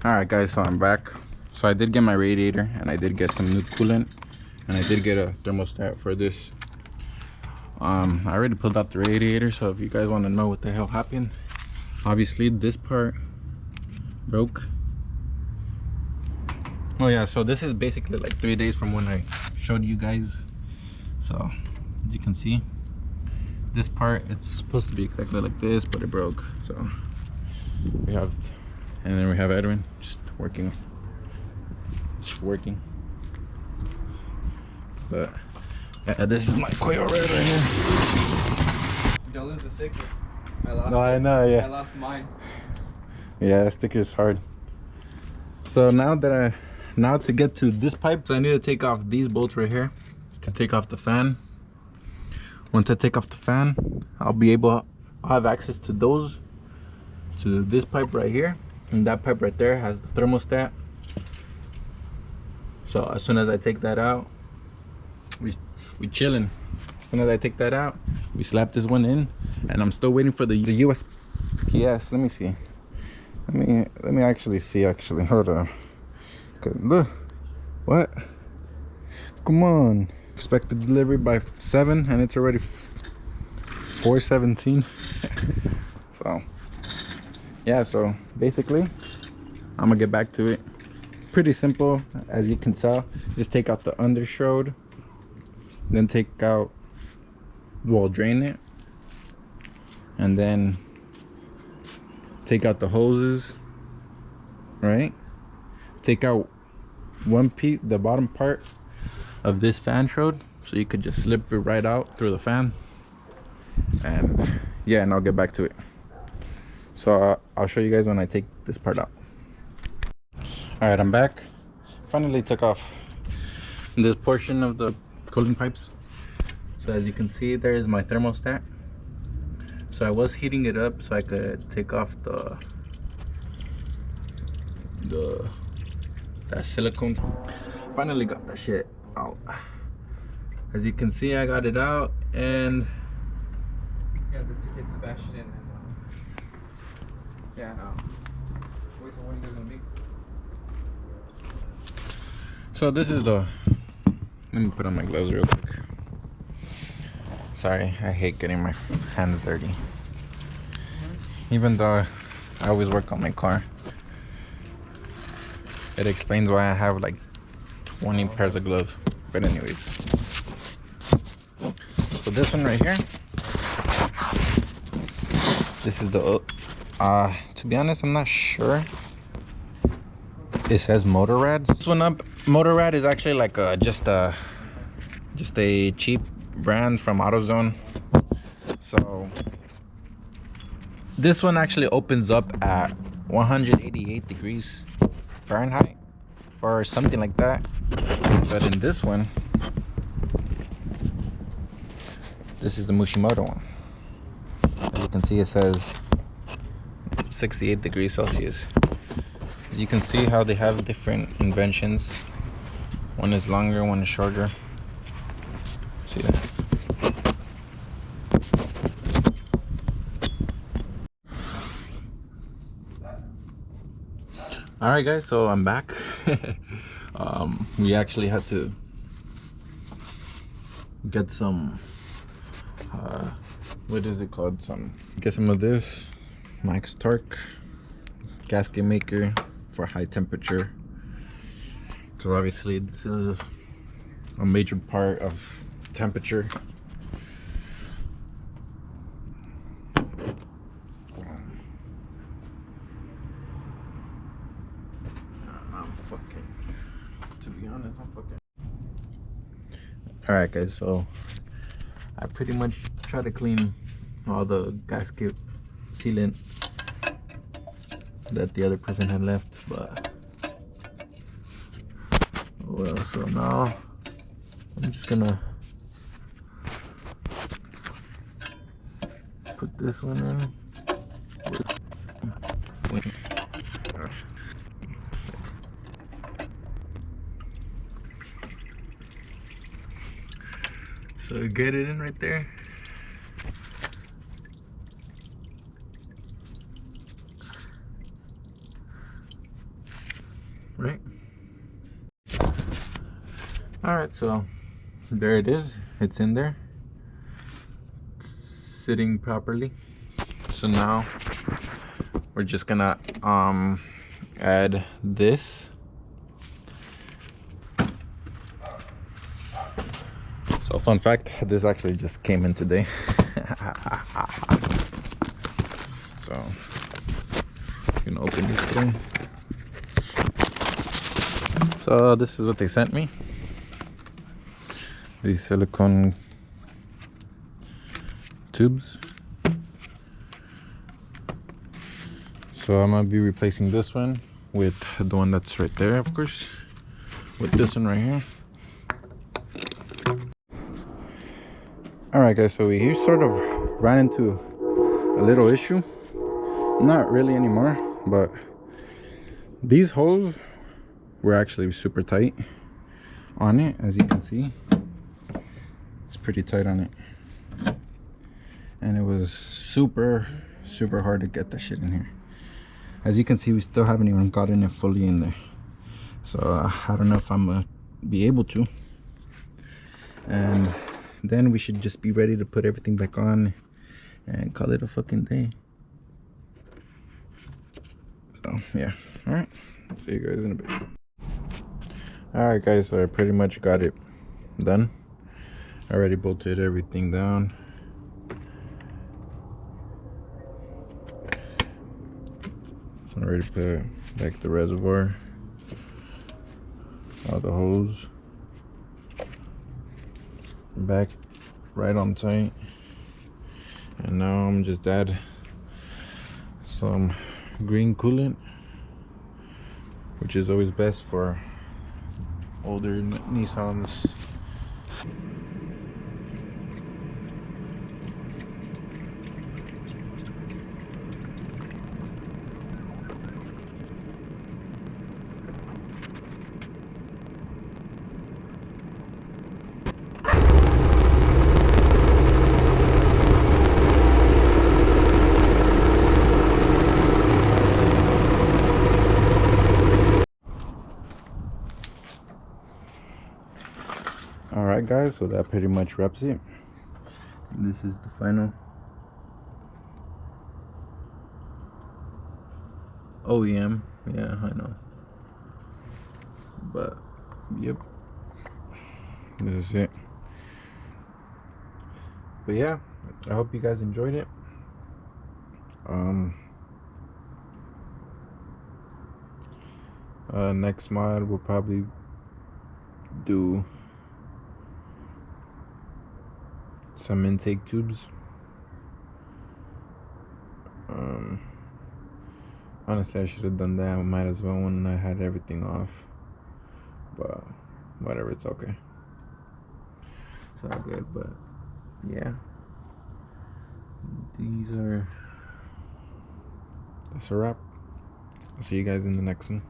Alright guys, so I'm back. So I did get my radiator and I did get some new coolant and I did get a thermostat for this. I already pulled out the radiator, so if you guys want to know what the hell happened, obviously this part broke. Oh yeah, so this is basically like 3 days from when I showed you guys. So as you can see, this part, it's supposed to be exactly like this, but it broke. So we have, and then we have Edwin just working. But yeah, this is my Koyorad right here. Don't lose the sticker. I lost No, I know, yeah. I lost mine. Yeah, that sticker is hard. So now to get to this pipe, so I need to take off these bolts right here to take off the fan. Once I take off the fan, I'll have access to this pipe right here, and that pipe right there has the thermostat. So as soon as I take that out, we chilling. As soon as I take that out, we slap this one in, and I'm still waiting for the USPS. Let me see. Let me actually see. Hold on. Look, what? Come on. Expected delivery by 7, and it's already 4:17. So yeah, so basically I'm gonna get back to it. Pretty simple, as you can tell. Just take out the undershroud, then drain it, and then take out the hoses, right? Take out one piece, the bottom part of this fan shroud, so you could just slip it right out through the fan. And yeah, and I'll get back to it. So I'll show you guys when I take this part out. All right, I'm back. Finally took off this portion of the cooling pipes. So as you can see, there is my thermostat. So I was heating it up so I could take off that silicone. Finally got that shit out. As you can see, I got it out, and Yeah, the two kids, Sebastian and yeah. Wait, so when are you guys gonna meet? so this is let me put on my gloves real quick. Sorry, I hate getting my hands dirty. Even though I always work on my car. It explains why I have like 20 pairs of gloves. But anyways. So this one right here. This is the to be honest, I'm not sure. It says Motorrad. This one up, Motorrad is actually like just a cheap brand from AutoZone. So this one actually opens up at 188 degrees Fahrenheit or something like that. But in this one, this is the Mishimoto one. As you can see, it says 68 degrees Celsius. You can see how they have different inventions. One is longer, one is shorter. See that? All right, guys. So I'm back. We actually had to get some. What is it called? Get some of this max torque gasket maker for high temperature, because obviously this is a major part of temperature. To be honest, I'm fucking. Alright guys, so I pretty much try to clean all the gasket sealant that the other person had left, but well, so now I'm just gonna put this one in. So get it in right there. right? All right, so there it is. It's in there, sitting properly. So now we're just gonna add this. So fun fact, this actually just came in today. So you can open this thing. So this is what they sent me. These silicone tubes. So I'm gonna be replacing this one with the one that's right there, of course, with this one right here. Alright guys, so we sort of ran into a little issue. Not really anymore, but these holes were actually super tight on it. As you can see, it's pretty tight on it, and it was super hard to get that shit in here. As you can see, we still haven't even gotten it fully in there, so I don't know if I'm gonna be able to. And then we should just be ready to put everything back on and call it a fucking day. So yeah, all right, see you guys in a bit. All right guys, so I pretty much got it done. I already bolted everything down. I already put back the reservoir, all the hose back right on tight. And now I'm just add some green coolant, which is always best for older Nissans. Alright guys, so that pretty much wraps it. This is the final OEM. Yeah, I know, but yep, this is it. But yeah, I hope you guys enjoyed it. Next mod we'll probably do some intake tubes. Honestly, I should have done that. I might as well when I had everything off, but whatever, it's okay, it's all good. But yeah, that's a wrap. I'll see you guys in the next one.